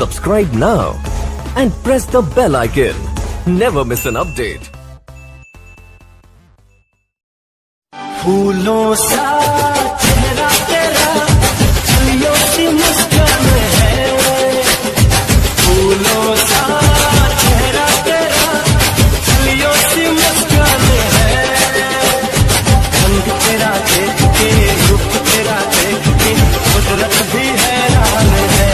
Subscribe now and press the bell icon. Never miss an update. फूलों सा चेहरा तेरा चलियो सी मुस्कान है, फूलों सा चेहरा तेरा चलियो सी मुस्कान है। रंग तेरा देख के रूप तेरा देख के कुदरत भी हैरान है,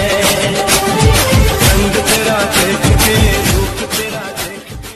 रंग तेरा देख के रूप तेरा देख के।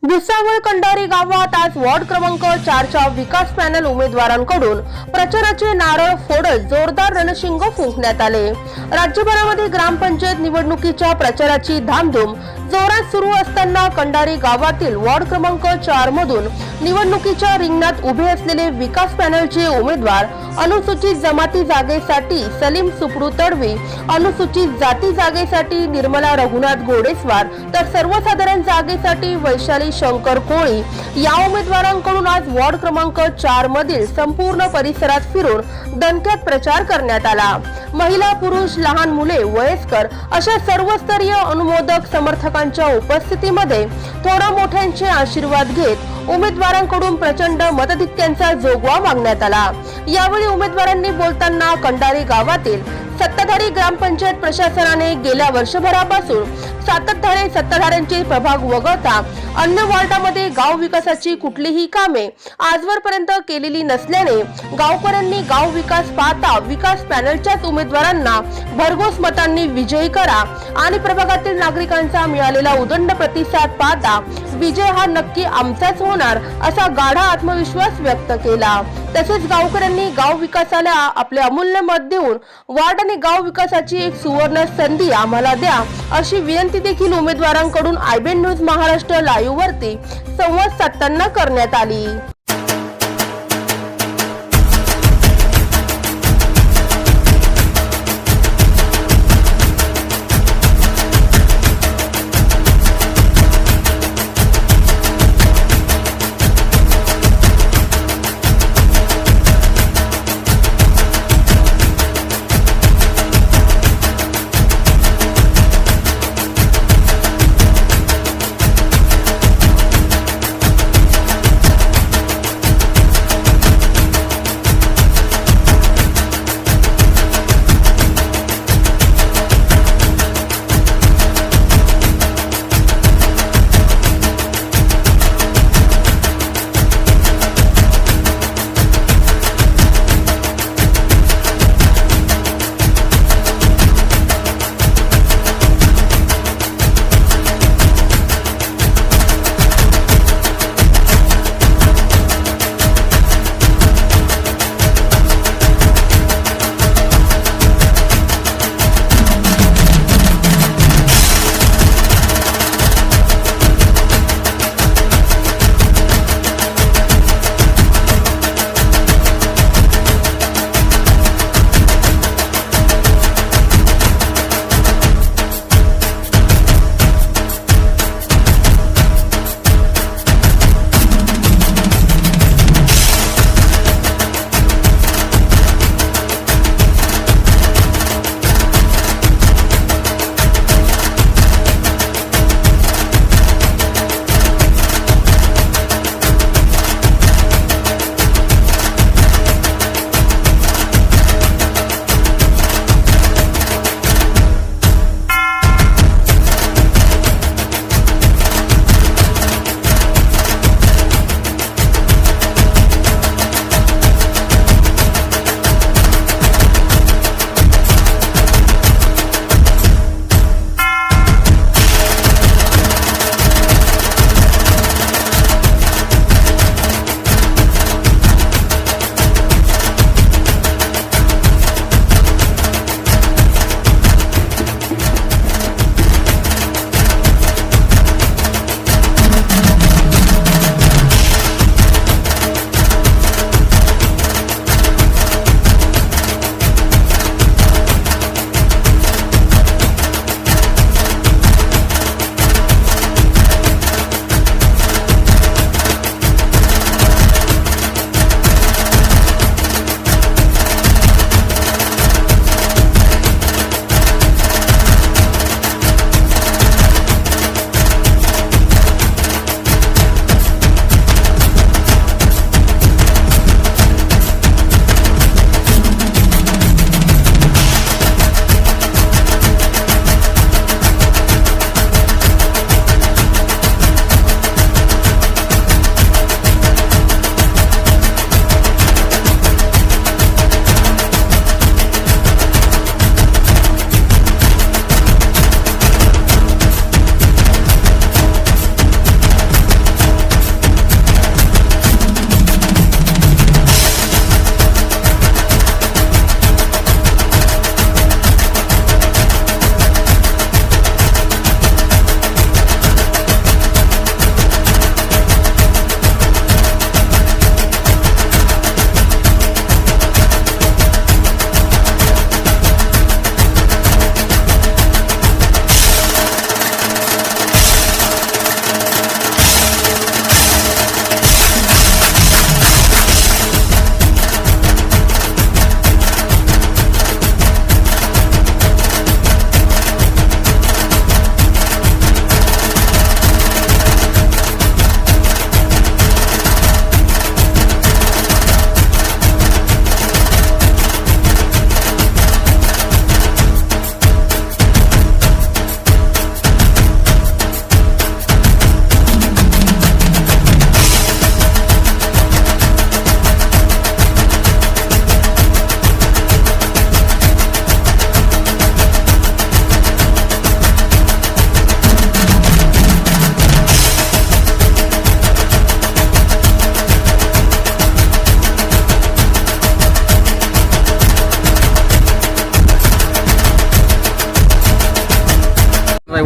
भुसावळ कंडारी गावात आज वॉर्ड क्रमांक 4च्या विकास पॅनल उमेदवारांकडून प्रचाराचे नारळ फोडत जोरदार रणशिंग फुंकण्यात आले। राज्यभरामध्ये ग्रामपंचायत निवडणुकीच्या प्रचाराची धामधूम जोरात सुरू असताना कंडारी गावातील वॉर्ड क्रमांक 4 मधून निवडणुकीच्या रिंगणात उभे असलेले विकास पॅनलचे उमेदवार अनुसूचित जमाती जागेसाठी सलीम सुपडू तडवी, अनुसूचित जाती जागेसाठी निर्मला रघुनाथ घोडेस्वार तर सर्वसाधारण जागेसाठी वैशाली शंकर कोळी या उमेदवारांकडून आज वॉर्ड क्रमांक 4 मधील संपूर्ण परिसरात फिरून दणक्यात प्रचार करण्यात आला। महिला, पुरुष, लहान मुले, वयस्कर अशा सर्वस्तरीय अनुमोदक समर्थकांच्या उपस्थितीमध्ये थोडा मोठ्यांचे आशीर्वाद घेत उमेदवारांकडून प्रचंड मतधिक्यांचा जोगवा मागण्यात आला। यावेळी उमेदवारांनी बोलताना कंडारी गावातील सत्ताधारी ग्रामपंचायत प्रशासनाने गेल्या वर्षभरापासून सातत्याने सत्ताधाऱ्यांचे प्रभाग वगळता अन्य वॉर्डामध्ये गाव विकासाची कुठलीही कामे आजवरपर्यंत केलेली नसल्याने गावकऱ्यांनी गाव विकास पाहता विकास पॅनलच्याच उमेदवारांना भरघोस मतांनी विजयी करा आणि प्रभागातील नागरिकांचा मिळालेला उदंड प्रतिसाद पाहता विजय हा नक्की आमचाच होणार असा गाढा आत्मविश्वास व्यक्त केला। तसेच गावकऱ्यांनी गाव विकासाला आपले अमूल्य मत देऊन वार्ड आणि गाव विकासाची एक सुवर्ण संधी आम्हाला द्या अशी विनंती देखील उमेदवारांकडून आयबीएन न्यूज महाराष्ट्र लाईव्ह वरती संवाद साधताना करण्यात आली।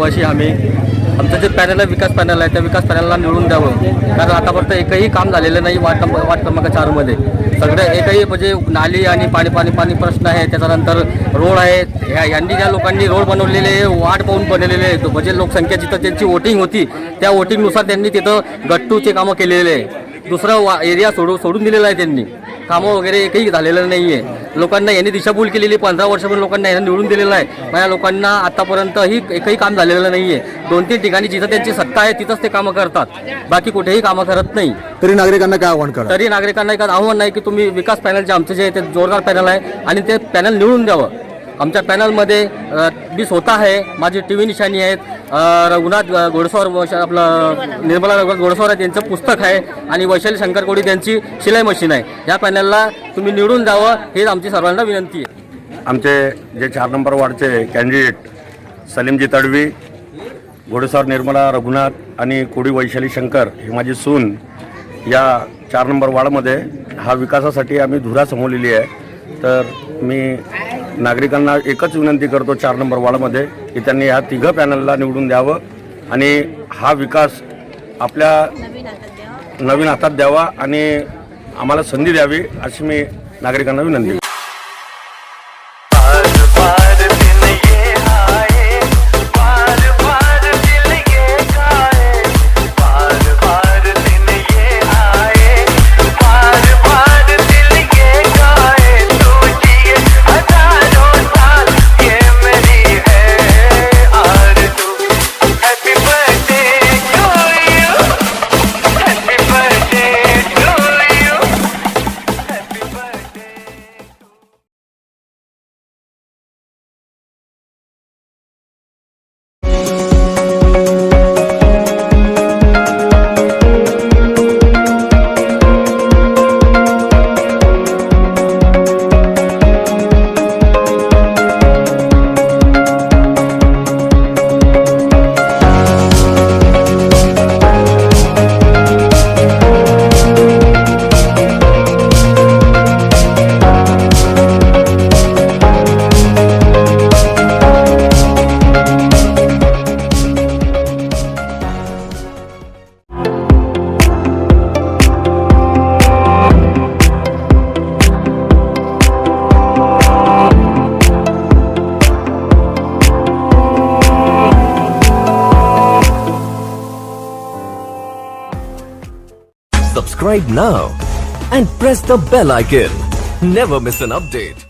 रहिवासी आम्ही आमचं जे पॅनल आहे विकास पॅनल आहे त्या विकास पॅनलला निवडून द्यावं. कारण आतापर्यंत एकही काम झालेलं नाही वार्ड क्रमांक 4मध्ये. सगळं एकही म्हणजे नाली आणि पाणी प्रश्न आहे. त्याच्यानंतर रोड आहे. यांनी ज्या लोकांनी रोड बनवलेले वाट पाहून बनवलेले आहेत म्हणजे लोकसंख्या जिथं त्यांची वोटिंग होती त्या वोटिंगनुसार त्यांनी तिथं गट्टूचे कामं केलेले आहे. दुसरं एरिया सोडून दिलेला आहे त्यांनी. कामं वगैरे एकही झालेलं नाही आहे. लोकांना यांनी दिशाभूल केलेली 15 वर्षापूर्वी लोकांना यांना निवडून दिलेलं आहे. पण या लोकांना आतापर्यंतही एकही काम झालेलं नाही आहे. 2-3 ठिकाणी जिथं त्यांची सत्ता आहे तिथंच ते कामं करतात, बाकी कुठेही कामं करत नाही. तरी नागरिकांना काय आव्हान करा? तरी नागरिकांना एक आव्हान नाही की तुम्ही विकास पॅनलचे आमचे जे ते जोरदार पॅनल आहे आणि ते पॅनल निवडून द्यावं. आमच्या पॅनलमध्ये मी स्वतः आहे, माझी TV निशाणी आहेत, रघुनाथ घोडसवार आपलं निर्मला रघुनाथ घोडसवार आहे त्यांचं पुस्तक आहे आणि वैशाली शंकर कोडी त्यांची शिलाई मशीन आहे. या पॅनलला तुम्ही निवडून द्यावं ही आमची सर्वांना विनंती आहे. आमचे जे 4 नंबर वार्डचे कॅन्डिडेट सलीमजी तडवी, घोडसवार निर्मला रघुनाथ आणि कोडी वैशाली शंकर ही माझी सून या 4 नंबर वार्डमध्ये हा विकासासाठी आम्ही धुरा समोरलेली आहे. तर मी नागरिकांना एकच विनंती करतो 4 नंबर वार्डमध्ये की त्यांनी ह्या तिघं पॅनलला निवडून द्यावं आणि हा विकास आपल्या नवीन हातात द्यावा आणि आम्हाला संधी द्यावी अशी मी नागरिकांना विनंती करतो. Subscribe now and press the bell icon. Never miss an update.